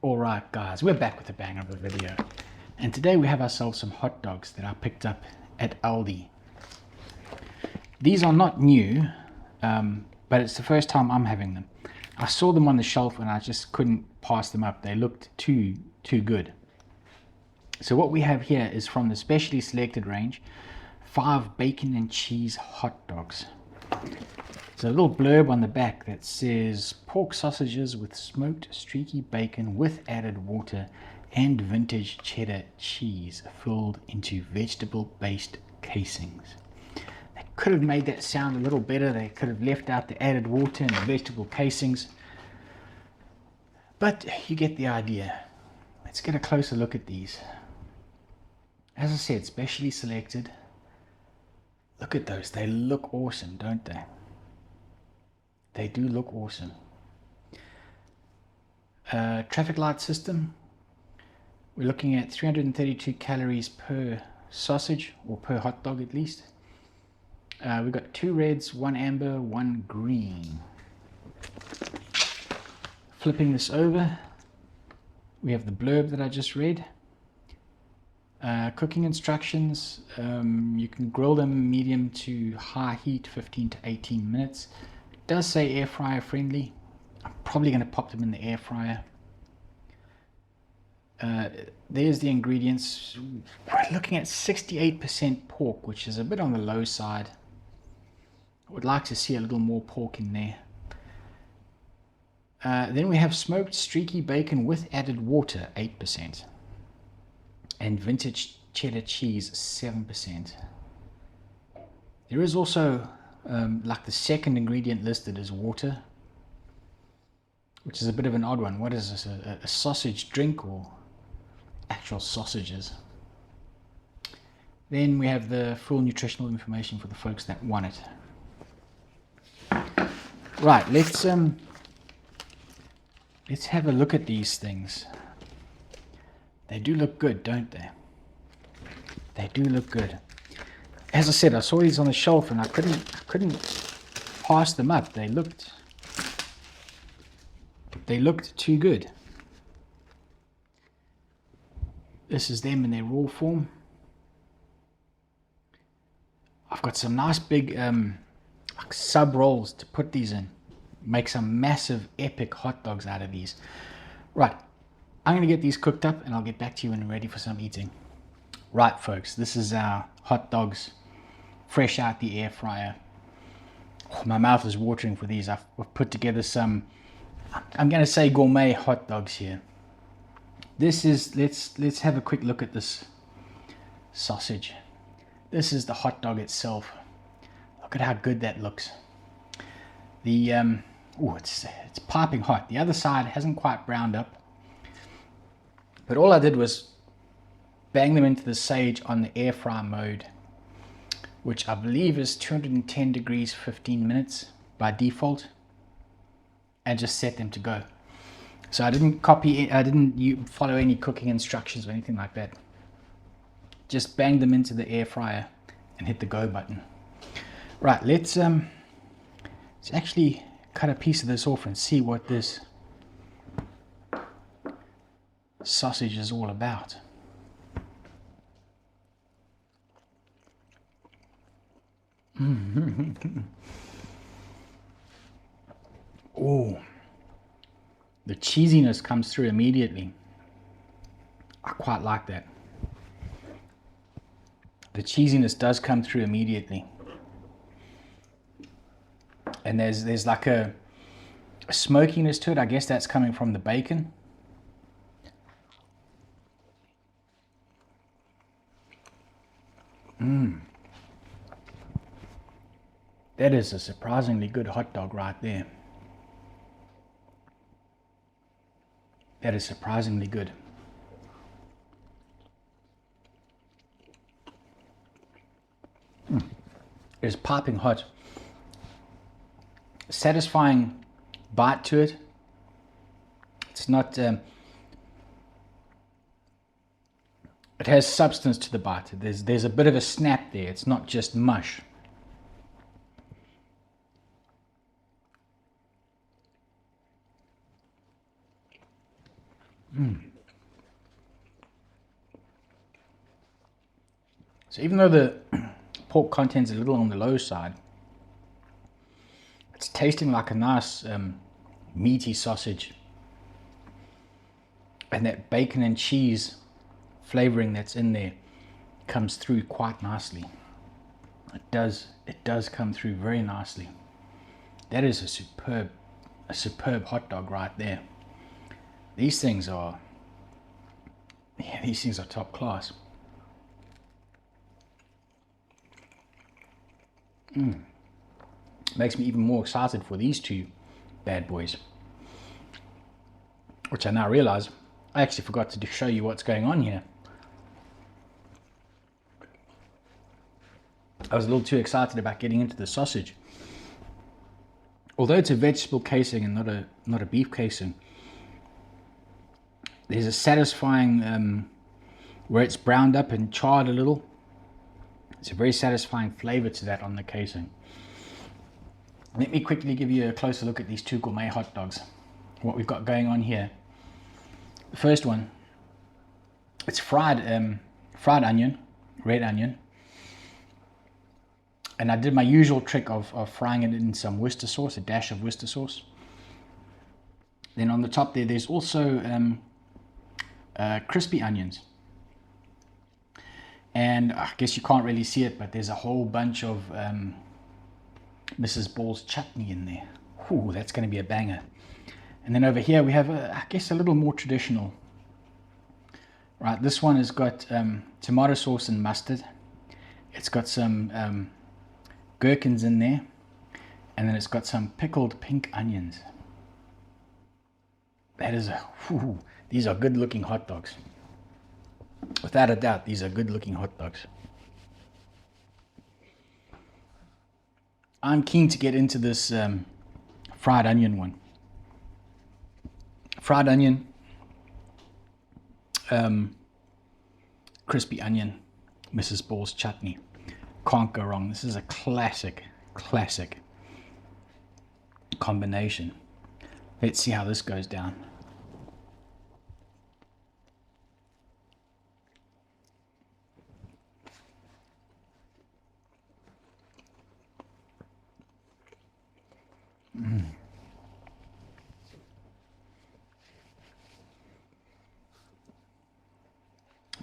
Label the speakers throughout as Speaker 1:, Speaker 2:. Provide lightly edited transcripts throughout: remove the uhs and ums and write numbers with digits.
Speaker 1: Alright guys, we're back with a bang of a video. And today we have ourselves some hot dogs that I picked up at Aldi. These are not new, but it's the first time I'm having them. I saw them on the shelf and I just couldn't pass them up. They looked too good. So what we have here is from the specially selected range, 5 bacon and cheese hot dogs. There's a little blurb on the back that says pork sausages with smoked streaky bacon with added water and vintage cheddar cheese filled into vegetable based casings. They could have made that sound a little better. They could have left out the added water and the vegetable casings, but you get the idea. Let's get a closer look at these. As I said, specially selected. Look at those. They look awesome, don't they? They do look awesome. Traffic light system. We're looking at 332 calories per sausage, or per hot dog at least. We've got 2 reds, 1 amber, 1 green. Flipping this over, we have the blurb that I just read. Cooking instructions, you can grill them medium to high heat, 15 to 18 minutes. It does say air fryer friendly. I'm probably going to pop them in the air fryer. There's the ingredients. We're looking at 68% pork, which is a bit on the low side. I would like to see a little more pork in there. Then we have smoked streaky bacon with added water, 8%. And vintage cheddar cheese, 7%. There is also like the second ingredient listed is water, which is a bit of an odd one. What is this, a sausage drink or actual sausages? Then we have the full nutritional information for the folks that want it. Right, let's have a look at these things. They do look good, don't they? They do look good. As I said, I saw these on the shelf and I couldn't pass them up. They looked too good. This is them in their raw form. I've got some nice big like sub rolls to put these in. Make some massive epic hot dogs out of these. Right, I'm going to get these cooked up and I'll get back to you when I'm ready for some eating. Right folks, this is our hot dogs fresh out the air fryer. Oh, my mouth is watering for these. I've put together some, I'm going to say gourmet hot dogs here. This is, let's have a quick look at this sausage. This is the hot dog itself. Look at how good that looks. The it's piping hot. The other side hasn't quite browned up, but all I did was bang them into the sage on the air fry mode, which I believe is 210 degrees 15 minutes by default, and just set them to go. So I didn't follow any cooking instructions or anything like that. Just bang them into the air fryer and hit the go button. Right, let's actually cut a piece of this off and see what this sausage is all about. Oh, the cheesiness comes through immediately. I quite like that. The cheesiness does come through immediately. And there's like a smokiness to it. I guess that's coming from the bacon. That is a surprisingly good hot dog right there. That is surprisingly good. It is piping hot. Satisfying bite to it. It's not, it has substance to the bite. There's a bit of a snap there. It's not just mush. So even though the pork content's a little on the low side, it's tasting like a nice meaty sausage. And that bacon and cheese flavoring that's in there comes through quite nicely. It does come through very nicely. That is a superb hot dog right there. These things are top class. Makes me even more excited for these two bad boys, which I now realize I actually forgot to show you what's going on here. I was a little too excited about getting into the sausage. Although it's a vegetable casing and not a beef casing, there's a satisfying, where it's browned up and charred a little, it's a very satisfying flavor to that on the casing. Let me quickly give you a closer look at these two gourmet hot dogs. What we've got going on here. The first one, it's fried onion, red onion. And I did my usual trick of frying it in some Worcester sauce, a dash of Worcester sauce. Then on the top there's also crispy onions. And I guess you can't really see it, but there's a whole bunch of Mrs. Ball's chutney in there. Ooh, that's going to be a banger. And then over here we have, I guess, a little more traditional. Right, this one has got tomato sauce and mustard. It's got some gherkins in there. And then it's got some pickled pink onions. That is these are good looking hot dogs. Without a doubt, these are good looking hot dogs. I'm keen to get into this fried onion one. Fried onion, crispy onion, Mrs. Ball's chutney. Can't go wrong. This is a classic combination. Let's see how this goes down.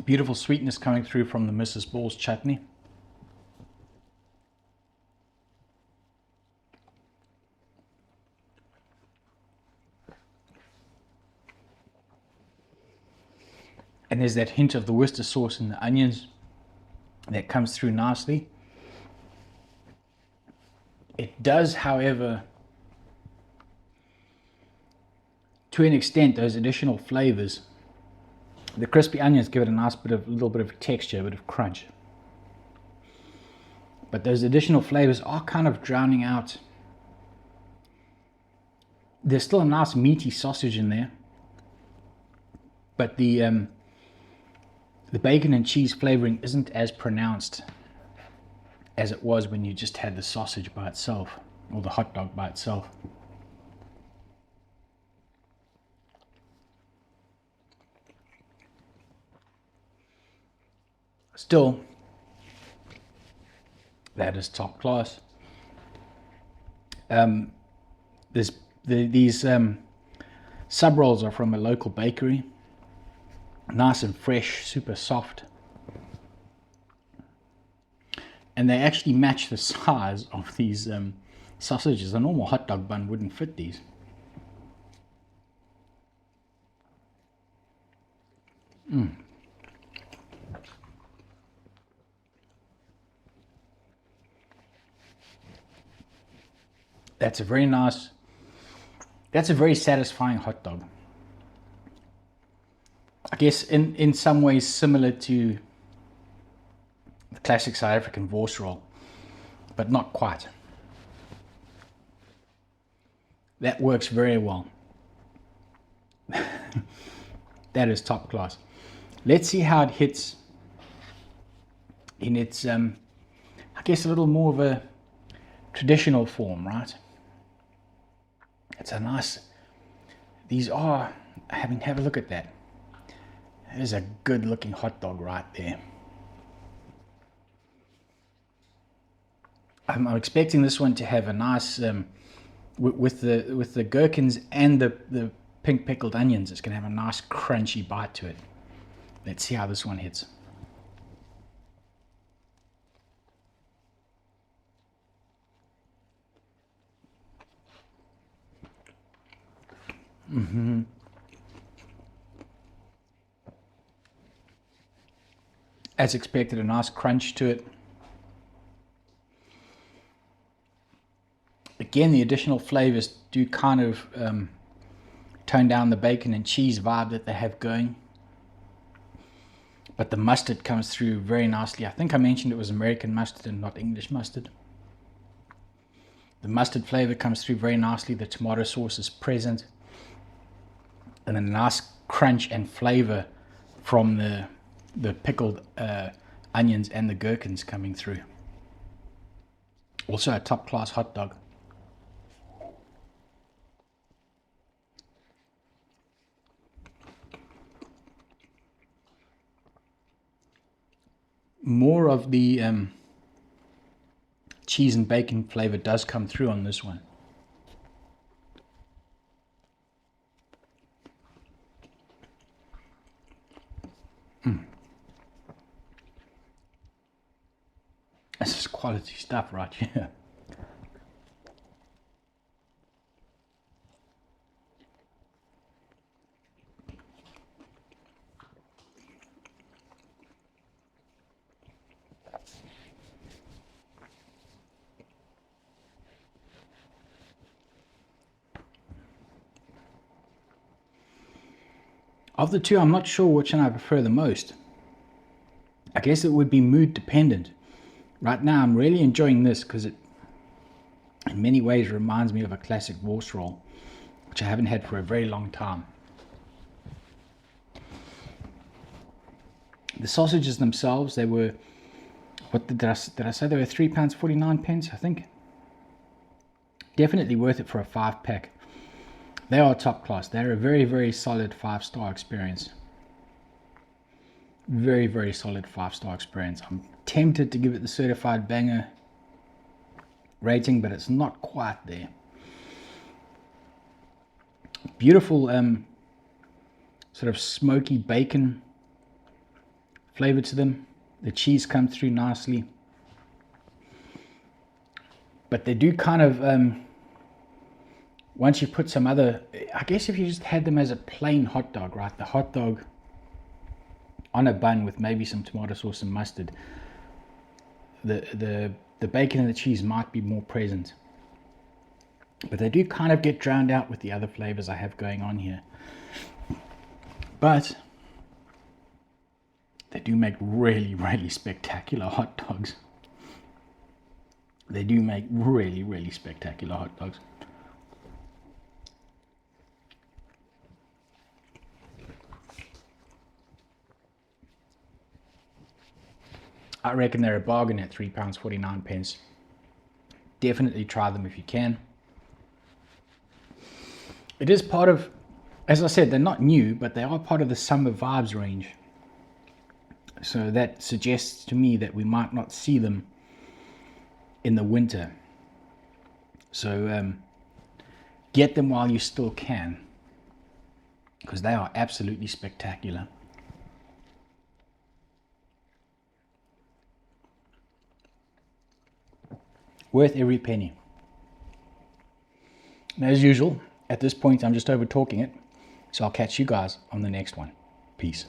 Speaker 1: Beautiful sweetness coming through from the Mrs. Ball's chutney. And there's that hint of the Worcester sauce and the onions that comes through nicely. It does, however, to an extent, those additional flavors, the crispy onions give it a nice little bit of texture, a bit of crunch. But those additional flavors are kind of drowning out. There's still a nice meaty sausage in there, but the bacon and cheese flavoring isn't as pronounced as it was when you just had the sausage by itself, or the hot dog by itself. Still, that is top class. These sub rolls are from a local bakery. Nice and fresh, super soft. And they actually match the size of these sausages. A normal hot dog bun wouldn't fit these. That's a very nice, that's a very satisfying hot dog. I guess in some ways similar to the classic South African wors roll, but not quite. That works very well. That is top class. Let's see how it hits in its, I guess, a little more of a traditional form, right? It's a nice, these are, have a look at that. There's a good looking hot dog right there. I'm expecting this one to have a nice, with the gherkins and the pink pickled onions, it's going to have a nice crunchy bite to it. Let's see how this one hits. As expected, a nice crunch to it. Again, the additional flavors do kind of tone down the bacon and cheese vibe that they have going. But the mustard comes through very nicely. I think I mentioned it was American mustard and not English mustard. The mustard flavor comes through very nicely. The tomato sauce is present. And a nice crunch and flavor from the pickled onions and the gherkins coming through. Also a top class hot dog. More of the cheese and bacon flavor does come through on this one. This is quality stuff right here. Of the two, I'm not sure which one I prefer the most. I guess it would be mood dependent. Right now, I'm really enjoying this because it, in many ways, reminds me of a classic Wurst roll, which I haven't had for a very long time. The sausages themselves, they were, what did I say? They were £3.49, I think. Definitely worth it for a 5-pack. They are top class. They're a very, very solid 5-star experience. Very, very solid 5-star experience. I'm tempted to give it the certified banger rating, but it's not quite there. Beautiful sort of smoky bacon flavor to them. The cheese comes through nicely. But they do kind of, once you put some other, I guess if you just had them as a plain hot dog, right? The hot dog on a bun with maybe some tomato sauce and mustard, the bacon and the cheese might be more present, but they do kind of get drowned out with the other flavors I have going on here. But they do make really, really spectacular hot dogs. They do make really, really spectacular hot dogs. I reckon they're a bargain at £3.49. Definitely try them if you can. It is part of, as I said, they're not new, but they are part of the summer vibes range. So that suggests to me that we might not see them in the winter. So get them while you still can, because they are absolutely spectacular. Worth every penny. And as usual, at this point I'm just over talking it, so I'll catch you guys on the next one. Peace.